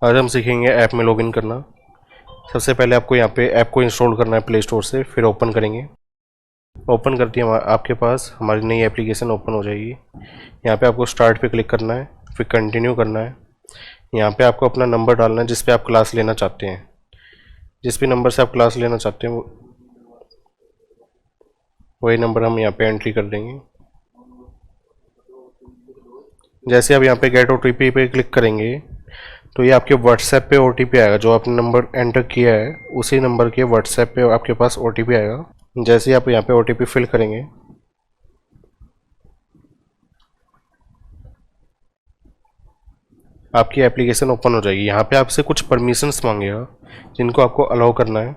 आज हम सीखेंगे ऐप में लॉगिन करना। सबसे पहले आपको यहाँ पे ऐप को इंस्टॉल करना है प्ले स्टोर से, फिर ओपन करेंगे। ओपन करती है आपके पास हमारी नई एप्लीकेशन ओपन हो जाएगी। यहाँ पे आपको स्टार्ट पे क्लिक करना है, फिर कंटिन्यू करना है। यहाँ पे आपको अपना नंबर डालना है जिस पे आप क्लास लेना चाहते हैं। जिस भी नंबर से आप क्लास लेना चाहते हैं वही नंबर हम यहाँ पे एंट्री कर देंगे। जैसे आप यहाँ पे गेट OTP पे क्लिक करेंगे तो ये आपके व्हाट्सएप पे OTP आएगा। जो आपने नंबर एंटर किया है उसी नंबर के व्हाट्सएप पे आपके पास OTP आएगा। जैसे ही आप यहाँ पे OTP फिल करेंगे आपकी एप्लीकेशन ओपन हो जाएगी। यहाँ पे आपसे कुछ परमिशंस मांगेगा जिनको आपको अलाउ करना है।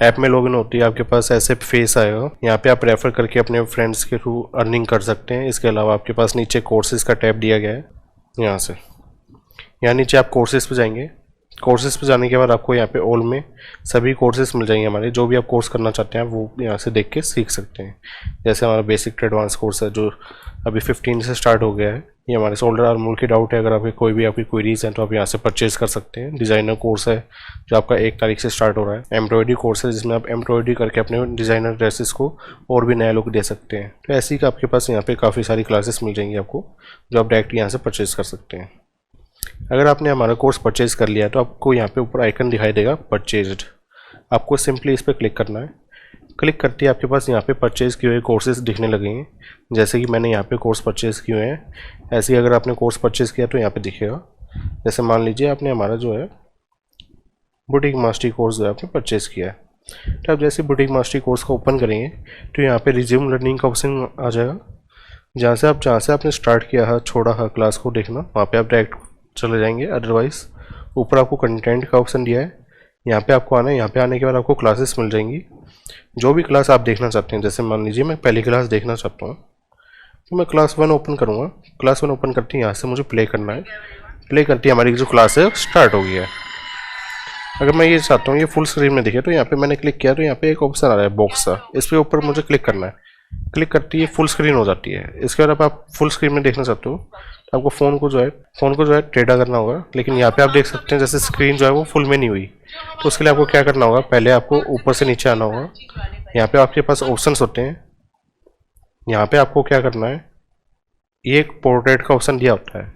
ऐप में लॉगिन होती है आपके पास ऐसे फेस आएगा। यहाँ पे आप रेफर करके अपने फ्रेंड्स के थ्रू अर्निंग कर सकते हैं। इसके अलावा आपके पास नीचे कोर्सेज का टैब दिया गया है। यहाँ नीचे आप कोर्सेज पे जाएंगे। कोर्सेज पे जाने के बाद आपको यहाँ पे ऑल में सभी कोर्सेज मिल जाएंगे हमारे। जो भी आप कोर्स करना चाहते हैं वो यहाँ से देख के सीख सकते हैं। जैसे हमारा बेसिक टू एडवांस कोर्स है जो अभी 15 से स्टार्ट हो गया है। ये हमारे शोल्डर और मूल की डाउट है। अगर आपकी कोई भी आपकी क्वेरीज हैं तो आप यहाँ से परचेज कर सकते हैं। डिज़ाइनर कोर्स है जो आपका 1 तारीख से स्टार्ट हो रहा है। एम्ब्रॉयडरी कोर्स है जिसमें आप एम्ब्रॉयडरी करके अपने डिज़ाइनर ड्रेसेस को और भी नया लुक दे सकते हैं। तो ऐसी ही आपके पास यहाँ पे काफ़ी सारी क्लासेस मिल जाएंगी आपको, जो आप डायरेक्ट यहाँ से परचेज कर सकते हैं। अगर आपने हमारा कोर्स परचेज कर लिया तो आपको यहाँ पे ऊपर आइकन दिखाई देगा परचेज्ड। आपको सिंपली इस पर क्लिक करना है। क्लिक करते ही आपके पास यहाँ पे परचेज़ किए हुए कोर्सेज दिखने लगेंगे। जैसे कि मैंने यहाँ पे कोर्स परचेज़ किए हुए हैं, ऐसे ही अगर आपने कोर्स परचेज़ किया तो यहाँ पे दिखेगा। जैसे मान लीजिए आपने हमारा जो है बुटीक मास्टरी कोर्स जो है आपने परचेज़ किया है। तो आप जैसे बुटीक मास्टरी कोर्स को ओपन करेंगे तो यहाँ पे रिज्यूम लर्निंग का ऑप्शन आ जाएगा। जहाँ से आपने स्टार्ट किया है, छोड़ा है क्लास को देखना, वहाँ पे आप डायरेक्ट चले जाएंगे। अदरवाइज़ ऊपर आपको कंटेंट का ऑप्शन दिया है, यहाँ पे आपको आना है। यहाँ पे आने के बाद आपको क्लासेस मिल जाएंगी। जो भी क्लास आप देखना चाहते हैं, जैसे मान लीजिए मैं पहली क्लास देखना चाहता हूँ तो मैं क्लास 1 ओपन करूँगा। क्लास 1 ओपन करती है, यहाँ से मुझे प्ले करना है। प्ले करती है हमारी जो क्लास है स्टार्ट हो गई है। अगर मैं ये चाहता हूँ ये फुल स्क्रीन में दिखे तो यहाँ पे मैंने क्लिक किया तो यहाँ पे एक ऑप्शन आ रहा है बॉक्स का, इस पर ऊपर मुझे क्लिक करना है। क्लिक करती है फुल स्क्रीन हो जाती है। इसके बाद आप फुल स्क्रीन में देखना चाहते हो तो आपको फ़ोन को जो है टेढ़ा करना होगा। लेकिन यहाँ पे आप देख सकते हैं जैसे स्क्रीन जो है वो फुल में नहीं हुई। तो उसके लिए आपको क्या करना होगा, पहले आपको ऊपर से नीचे आना होगा। यहाँ पे आपके पास ऑप्शंस होते हैं। यहाँ पे आपको क्या करना है, ये एक पोर्ट्रेट का ऑप्शन दिया होता है।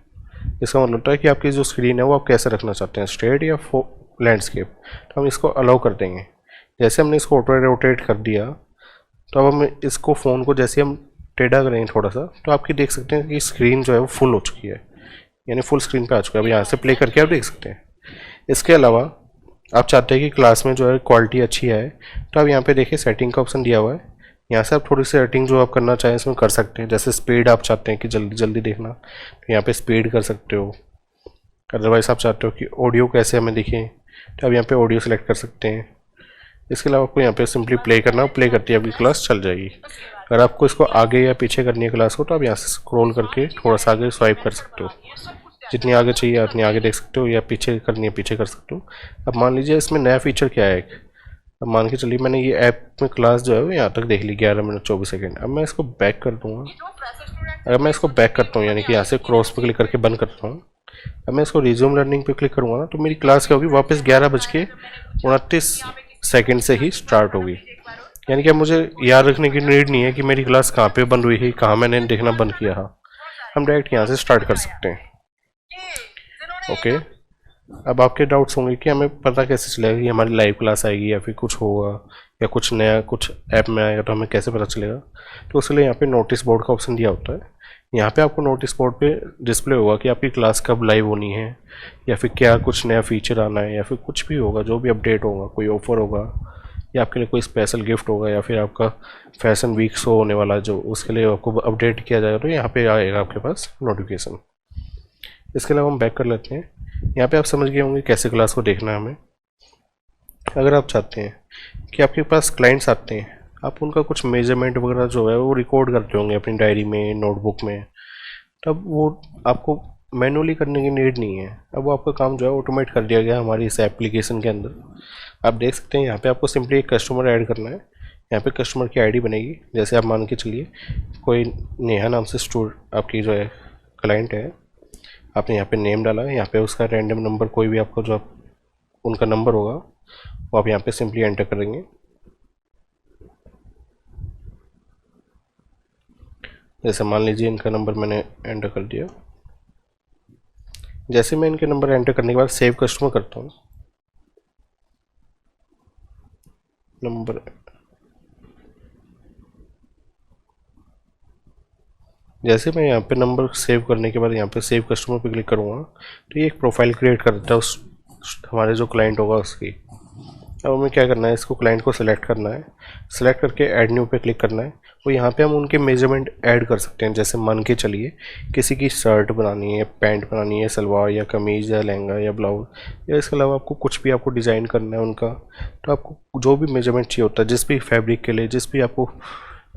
इसका मतलब होता है कि आपकी जो स्क्रीन है वो आप कैसे रखना चाहते हैं, स्ट्रेट या लैंडस्केप। तो हम इसको अलाउ कर देंगे। जैसे हमने इसको ऑटो रोटेट कर दिया तो अब हम इसको फ़ोन को जैसे हम टेढ़ा करेंगे थोड़ा सा तो आपकी देख सकते हैं कि स्क्रीन जो है वो फुल हो चुकी है, यानी फुल स्क्रीन पे आ चुका है। अब यहाँ से प्ले करके आप देख सकते हैं। इसके अलावा आप चाहते हैं कि क्लास में जो है क्वालिटी अच्छी है तो आप यहाँ पे देखिए सेटिंग का ऑप्शन दिया हुआ है। यहाँ से आप थोड़ी सी सेटिंग जो आप करना चाहें इसमें कर सकते हैं। जैसे स्पीड आप चाहते हैं कि जल्दी जल्दी देखना तो यहाँ पे स्पीड कर सकते हो। अदरवाइज आप चाहते हो कि ऑडियो कैसे हमें दिखे तो आप यहाँ पे ऑडियो सेलेक्ट कर सकते हैं। इसके अलावा आपको यहाँ पे सिंपली प्ले करना, प्ले करती है आपकी क्लास चल जाएगी। अगर आपको इसको आगे या पीछे करनी है क्लास को तो आप यहाँ से स्क्रॉल करके थोड़ा सा आगे स्वाइप कर सकते हो। जितनी आगे चाहिए उतनी आगे देख सकते हो, या पीछे करनी है पीछे कर सकते हो। अब मान लीजिए इसमें नया फीचर क्या है एक, अब मान के चलिए मैंने ये ऐप में क्लास जो है वो यहाँ तक देख ली 11 मिनट 24 सेकेंड। अब मैं इसको बैक कर दूँगा। अगर मैं इसको बैक करता हूँ यानी कि यहाँ से क्रॉस पर क्लिक करके बंद करता हूँ, अब मैं इसको रिज्यूम लर्निंग पे क्लिक करूँगा ना तो मेरी क्लास क्या होगी, वापस 11:29 सेकेंड से ही स्टार्ट होगी। यानी कि अब मुझे याद रखने की नीड नहीं है कि मेरी क्लास कहाँ पे बंद हुई है, कहाँ मैंने देखना बंद किया है। हम डायरेक्ट यहाँ से स्टार्ट कर सकते हैं। ओके, अब आपके डाउट्स होंगे कि हमें पता कैसे चलेगा कि हमारी लाइव क्लास आएगी या फिर कुछ होगा या कुछ नया कुछ ऐप में आएगा, तो हमें कैसे पता चलेगा। तो उसके लिए यहाँ पे नोटिस बोर्ड का ऑप्शन दिया होता है। यहाँ पे आपको नोटिस बोर्ड पे डिस्प्ले होगा कि आपकी क्लास कब लाइव होनी है, या फिर क्या कुछ नया फीचर आना है, या फिर कुछ भी होगा, जो भी अपडेट होगा, कोई ऑफर होगा या आपके लिए कोई स्पेशल गिफ्ट होगा, या फिर आपका फैशन वीक शो होने वाला जो उसके लिए आपको अपडेट किया जाएगा तो यहाँ पे आएगा आपके पास नोटिफिकेशन। इसके अलावा हम बैक कर लेते हैं। यहाँ पे आप समझ गए होंगे कैसे क्लास को देखना है हमें। अगर आप चाहते हैं कि आपके पास क्लाइंट्स आते हैं, आप उनका कुछ मेजरमेंट वगैरह जो है वो रिकॉर्ड करते होंगे अपनी डायरी में, नोटबुक में, तब वो आपको मैनुअली करने की नीड नहीं है। अब वो आपका काम जो है ऑटोमेट कर दिया गया हमारी इस एप्लीकेशन के अंदर। आप देख सकते हैं यहाँ पे आपको सिंपली एक कस्टमर ऐड करना है। यहाँ पे कस्टमर की आईडी बनेगी। जैसे आप मान के चलिए कोई नेहा नाम से स्टोर आपकी जो है क्लाइंट है, आपने यहाँ पे नेम डाला है, यहाँ पे उसका रैंडम नंबर कोई भी आपको जो उनका नंबर होगा वो आप यहाँ पे सिंपली एंटर करेंगे। जैसे मान लीजिए इनका नंबर मैंने एंटर कर दिया। जैसे मैं इनके नंबर एंटर करने के बाद सेव कस्टमर करता हूँ, नंबर जैसे मैं यहाँ पे नंबर सेव करने के बाद यहाँ पे सेव कस्टमर पे क्लिक करूँगा तो ये एक प्रोफाइल क्रिएट कर देता है उस हमारे जो क्लाइंट होगा उसकी। अब हमें क्या करना है, इसको क्लाइंट को सिलेक्ट करना है, सिलेक्ट करके ऐड न्यू पे क्लिक करना है। और यहाँ पे हम उनके मेजरमेंट ऐड कर सकते हैं। जैसे मान के चलिए किसी की शर्ट बनानी है, पैंट बनानी है, सलवार या कमीज़ या लहंगा या ब्लाउज, या इसके अलावा आपको कुछ भी आपको डिज़ाइन करना है उनका, तो आपको जो भी मेजरमेंट चाहिए होता है, जिस भी फैब्रिक के लिए, जिस भी आपको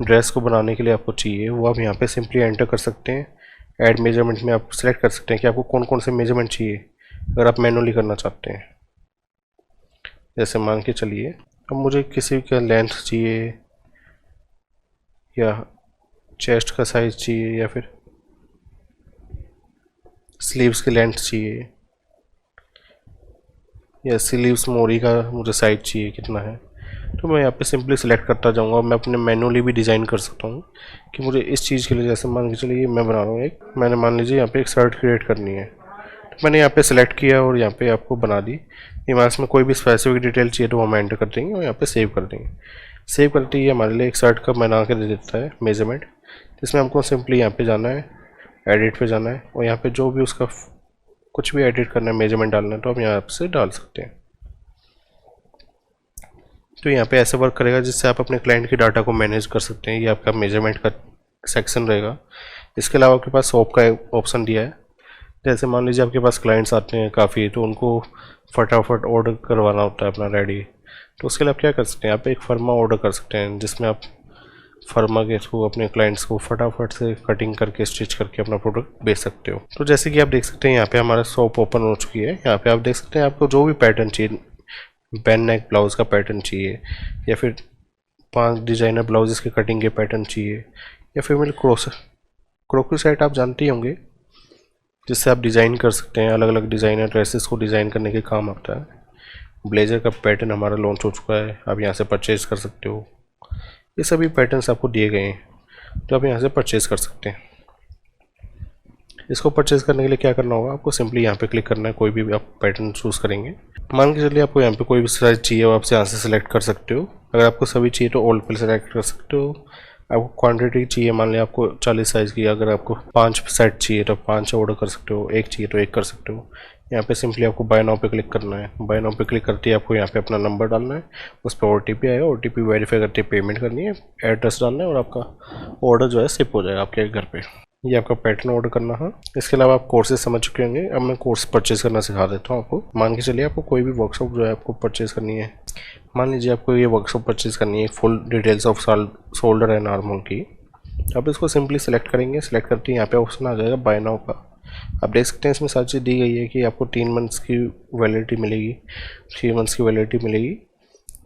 ड्रेस को बनाने के लिए आपको चाहिए, वो आप यहाँ पे सिंपली एंटर कर सकते हैं। ऐड मेजरमेंट में आप सेलेक्ट कर सकते हैं कि आपको कौन कौन से मेजरमेंट चाहिए अगर आप मैनुअली करना चाहते हैं। जैसे मान के चलिए अब मुझे किसी का लेंथ चाहिए या चेस्ट का साइज़ चाहिए या फिर स्लीव्स की लेंथ चाहिए या स्लीव्स मोरी का मुझे साइज चाहिए कितना है, तो मैं यहाँ पे सिंपली सिलेक्ट करता जाऊँगा। मैं अपने मैनुअली भी डिज़ाइन कर सकता हूँ कि मुझे इस चीज़ के लिए, जैसे मान के चलिए मैं बना रहा हूँ मैंने मान लीजिए यहाँ पे एक शर्ट क्रिएट करनी है, तो मैंने यहाँ पे सिलेक्ट किया और यहाँ पे आपको बना दी। इमेज में कोई भी स्पेसिफिक डिटेल चाहिए तो हम एंटर कर देंगे और यहाँ पे सेव कर देंगे। सेव करते ही हमारे लिए एक शर्ट का बना के दे देता है मेजरमेंट, जिसमें हमको सिंपली यहाँ पे जाना है, एडिट पे जाना है और यहाँ पे जो भी उसका कुछ भी एडिट करना है, मेजरमेंट डालना है, तो हम यहाँ से डाल सकते हैं। तो यहाँ पे ऐसे वर्क करेगा जिससे आप अपने क्लाइंट की डाटा को मैनेज कर सकते हैं। ये आपका मेजरमेंट का सेक्शन रहेगा। इसके अलावा आपके पास शॉप का ऑप्शन दिया है। जैसे मान लीजिए आपके पास क्लाइंट्स आते हैं काफ़ी, तो उनको फटाफट ऑर्डर करवाना होता है अपना रेडी, तो उसके लिए आप क्या कर सकते हैं, आप एक फर्मा ऑर्डर कर सकते हैं जिसमें आप फर्मा के थ्रू अपने क्लाइंट्स को फटाफट से कटिंग करके स्टिच करके अपना प्रोडक्ट बेच सकते हो। तो जैसे कि आप देख सकते हैं यहाँ पे हमारा शॉप ओपन हो चुकी है। यहाँ पे आप देख सकते हैं आपको जो भी पैटर्न चाहिए, बैन नेक ब्लाउज़ का पैटर्न चाहिए या फिर 5 डिज़ाइनर ब्लाउजेस के कटिंग के पैटर्न चाहिए या फिर मेरे क्रोकरी सेट आप जानते ही होंगे, जिससे आप डिज़ाइन कर सकते हैं। अलग अलग डिज़ाइनर ड्रेसेस को डिज़ाइन करने के काम आता है। ब्लेज़र का पैटर्न हमारा लॉन्च हो चुका है, आप यहाँ से परचेज़ कर सकते हो। ये सभी पैटर्न्स आपको दिए गए हैं तो आप यहाँ से परचेज़ कर सकते हैं। इसको परचेज़ करने के लिए क्या करना होगा, आपको सिंपली यहाँ पे क्लिक करना है। कोई भी आप पैटर्न चूज़ करेंगे, मान के चलिए आपको यहाँ पे कोई भी साइज चाहिए, आप यहाँ से सिलेक्ट कर सकते हो। अगर आपको सभी चाहिए तो ऑल पे सेलेक्ट कर सकते हो। आपको क्वांटिटी चाहिए, मान लिया आपको 40 साइज़ की, अगर आपको 5 सेट चाहिए तो 5 ऑर्डर कर सकते हो, 1 चाहिए तो 1 कर सकते हो। यहाँ पे सिंपली आपको बाय नाउ पे क्लिक करना है। बाय नाउ पे क्लिक करते ही आपको यहाँ पे अपना नंबर डालना है, उस पर OTP आएगा, OTP वेरीफाई करते पेमेंट करनी है, एड्रेस डालना है और आपका ऑर्डर जो है शिप हो जाएगा आपके घर पे। ये आपका पैटर्न ऑर्डर करना है। इसके अलावा आप कोर्सेज समझ चुके होंगे, अब मैं कोर्स परचेज करना सिखा देता हूँ आपको। मान के चलिए आपको कोई भी वर्कशॉप जो है आपको परचेज करनी है, मान लीजिए आपको ये वर्कशॉप परचेज करनी है, full details off shoulder and arm की। आप इसको सिंपली सेलेक्ट करेंगे, सेलेक्ट करते ही यहाँ पे ऑप्शन आ जाएगा बाय नाउ का। आप देख सकते हैं इसमें सारी चीज़ दी गई है कि आपको 3 मंथ्स की वैलिडिटी मिलेगी, 3 मंथ्स की वैलिडिटी मिलेगी,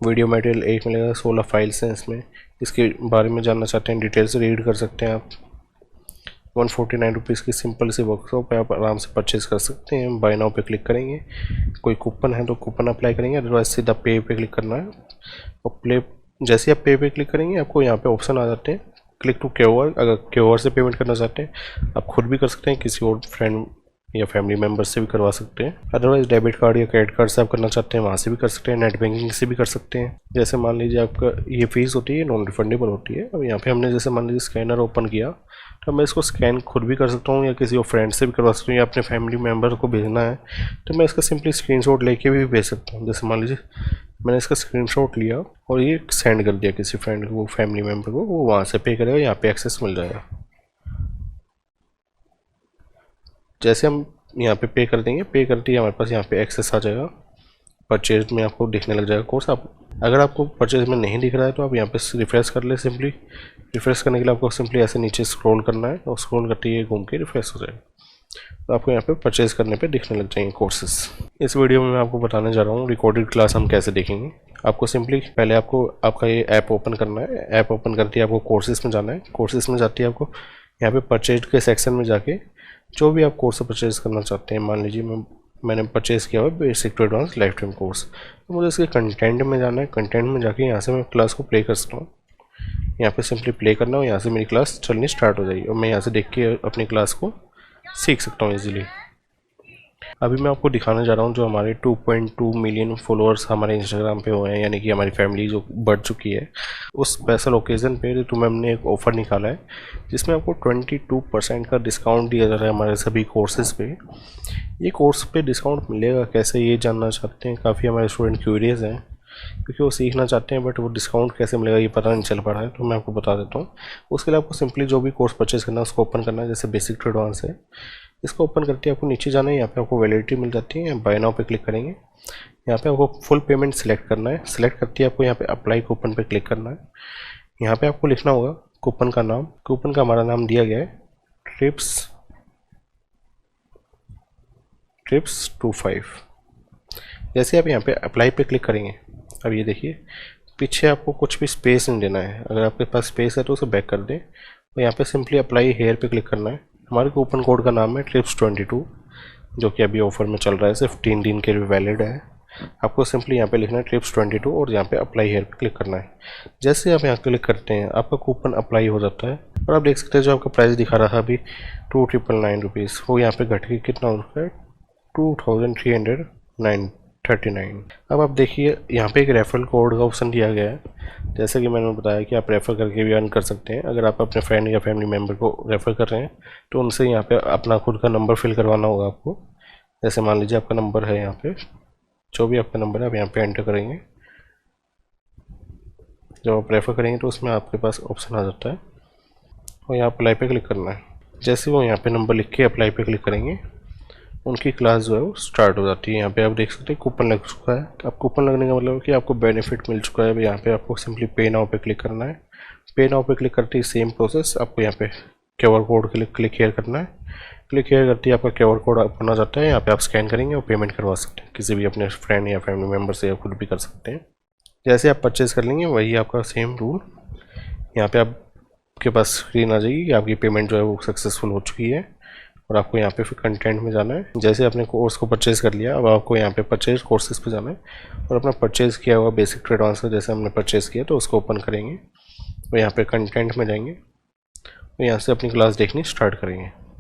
वीडियो मटेरियल 1 मिलेगा, 16 फाइल्स हैं इसमें। इसके बारे में जानना चाहते हैं डिटेल्स रीड कर सकते हैं आप। 149 रुपीज़ की सिंपल सी वर्कशॉप है, आप आराम से परचेज कर सकते हैं। बाय नाउ पे क्लिक करेंगे, कोई कूपन है तो कूपन अप्लाई करेंगे, अदरवाइज सीधा पे पे क्लिक करना है। और जैसे आप पे पे क्लिक करेंगे आपको यहाँ पे ऑप्शन आ जाते हैं क्लिक टू QR। अगर QR से पेमेंट करना चाहते हैं आप खुद भी कर सकते हैं, किसी और फ्रेंड या फैमिली मेम्बर से भी करवा सकते हैं। अदरवाइज डेबिट कार्ड या क्रेडिट कार्ड से आप करना चाहते हैं वहाँ से भी कर सकते हैं, नेट बैंकिंग से भी कर सकते हैं। जैसे मान लीजिए आपका ये फीस होती है नॉन रिफंडेबल होती है। अब यहाँ पे हमने जैसे मान लीजिए स्कैनर ओपन किया तो मैं इसको स्कैन खुद भी कर सकता हूँ या किसी और फ्रेंड से भी करवा सकता हूँ, या अपने फैमिली मेम्बर को भेजना है तो मैं इसका सिंपली स्क्रीनशॉट लेके भी भेज सकता हूँ। जैसे मान लीजिए मैंने इसका स्क्रीनशॉट लिया और ये सेंड कर दिया किसी फ्रेंड को, फैमिली मेम्बर को, वो वहाँ से पे करेगा, यहाँ पे एक्सेस मिल जाएगा। जैसे हम यहाँ पे कर देंगे, पे करते ही हमारे पास यहाँ पे एक्सेस आ जाएगा, परचेज में आपको दिखने लग जाएगा कोर्स। आप अगर आपको परचेज में नहीं दिख रहा है तो आप यहाँ पे रिफ्रेश कर ले। सिंपली रिफ्रेश करने के लिए आपको सिंपली ऐसे नीचे स्क्रॉल करना है और स्क्रॉल करते ही घूम के रिफ्रेश हो जाएगा, तो आपको यहाँ पे परचेज करने पे दिखने लग जाएंगे कोर्सेज। इस वीडियो में मैं आपको बताने जा रहा हूँ रिकॉर्डेड क्लास हम कैसे देखेंगे। आपको सिंपली पहले आपको आपका ये ऐप ओपन करना है। ऐप ओपन करते ही आपको कोर्सेज में जाना है। कोर्सेज में जाती है आपको यहाँ पे परचेज के सेक्शन में जाके जो भी आप कोर्स परचेज़ करना चाहते हैं, मान लीजिए मैंने परचेज़ किया हुआ basic to advance life time course, तो मुझे इसके कंटेंट में जाना है। कंटेंट में जाके यहाँ से मैं क्लास को प्ले कर सकता हूँ। यहाँ पे सिंपली प्ले करना और यहाँ से मेरी क्लास चलनी स्टार्ट हो जाएगी और मैं यहाँ से देख के अपनी क्लास को सीख सकता हूँ ईजिली। अभी मैं आपको दिखाने जा रहा हूँ जो हमारे 2.2 मिलियन फॉलोअर्स हमारे इंस्टाग्राम पे हुए हैं, यानी कि हमारी फैमिली जो बढ़ चुकी है। उस स्पेशल ओकेज़न पे तो हमने एक ऑफ़र निकाला है जिसमें आपको 22% का डिस्काउंट दिया जा रहा है हमारे सभी कोर्सेज़ पे। ये कोर्स पे डिस्काउंट मिलेगा कैसे, ये जानना चाहते हैं काफ़ी हमारे स्टूडेंट क्यूरियस हैं, क्योंकि वो सीखना चाहते हैं बट वो डिस्काउंट कैसे मिलेगा ये पता नहीं चल पा रहा है। तो मैं आपको बता देता हूँ। उसके लिए आपको सिंपली जो भी कोर्स परचेज़ करना है उसको ओपन करना है। जैसे बेसिक टू एडवांस है, इसको ओपन करके आपको नीचे जाना है। यहाँ पे आपको वैलिडिटी मिल जाती है। यहाँ बाय नाउ पे क्लिक करेंगे। यहाँ पे आपको फुल पेमेंट सेलेक्ट करना है। सेलेक्ट करते ही आपको यहाँ पे अप्लाई कूपन पे क्लिक करना है। यहाँ पे आपको लिखना होगा कूपन का नाम। कूपन का हमारा नाम दिया गया है ट्रिप्स 25। जैसे आप यहाँ पे अप्लाई पे क्लिक करेंगे, अब ये देखिए पीछे आपको कुछ भी स्पेस नहीं देना है। अगर आपके पास स्पेस है तो उसे बैक कर दें और यहाँ पे सिंपली अप्लाई हेयर पे क्लिक करना है। हमारे कूपन कोड का नाम है ट्रिप्स 22, जो कि अभी ऑफर में चल रहा है, सिर्फ 3 दिन के लिए वैलिड है। आपको सिंपली यहाँ पे लिखना है ट्रिप्स 22 और यहाँ पे अप्लाई हेयर पे क्लिक करना है। जैसे आप यहाँ क्लिक करते हैं आपका कूपन अप्लाई हो जाता है और आप देख सकते हैं जो आपका प्राइस दिखा रहा है अभी 2999 रुपीज़, वो यहाँ पे घट के कितना हो रखा है 2339। अब आप देखिए यहाँ पे एक रेफरल कोड का ऑप्शन दिया गया है। जैसे कि मैंने बताया कि आप रेफ़र करके भी अर्न कर सकते हैं। अगर आप अपने फ्रेंड या फैमिली मेम्बर को रेफ़र कर रहे हैं तो उनसे यहाँ पे अपना खुद का नंबर फिल करवाना होगा आपको। जैसे मान लीजिए आपका नंबर है, यहाँ पे जो भी आपका नंबर है आप यहाँ पे एंटर करेंगे। जब आप रेफ़र करेंगे तो उसमें आपके पास ऑप्शन आ जाता है और यहाँ अप्लाई पे क्लिक करना है। जैसे वो यहाँ पे नंबर लिख के अप्लाई पे क्लिक करेंगे, उनकी क्लास जो है वो स्टार्ट हो जाती है। यहाँ पे आप देख सकते हैं कूपन लग चुका है। अब कूपन लगने का मतलब कि आपको बेनिफिट मिल चुका है। यहाँ पे आपको सिंपली पे नाउ पे क्लिक करना है। पे नाउ पे क्लिक करते ही सेम प्रोसेस, आपको यहाँ पे QR कोड के लिए क्लिक हेयर करना है। क्लिक हेयर करते ही आपका QR कोड ओपन आ जाता है। यहाँ पे आप स्कैन करेंगे और पेमेंट करवा सकते हैं किसी भी अपने फ्रेंड या फैमिली मेम्बर से, या खुद भी कर सकते हैं। जैसे आप परचेज़ कर लेंगे वही आपका सेम रूल यहाँ पे आपके पास स्क्रीन आ जाएगी कि आपकी पेमेंट जो है वो सक्सेसफुल हो चुकी है और आपको यहाँ पे फिर कंटेंट में जाना है। जैसे आपने कोर्स को परचेज़ कर लिया, अब आपको यहाँ पे परचेज कोर्सेज पे जाना है और अपना परचेज़ किया हुआ बेसिक टू एडवांस का जैसे हमने परचेज़ किया तो उसको ओपन करेंगे और यहाँ पे कंटेंट में जाएंगे और यहाँ से अपनी क्लास देखनी स्टार्ट करेंगे।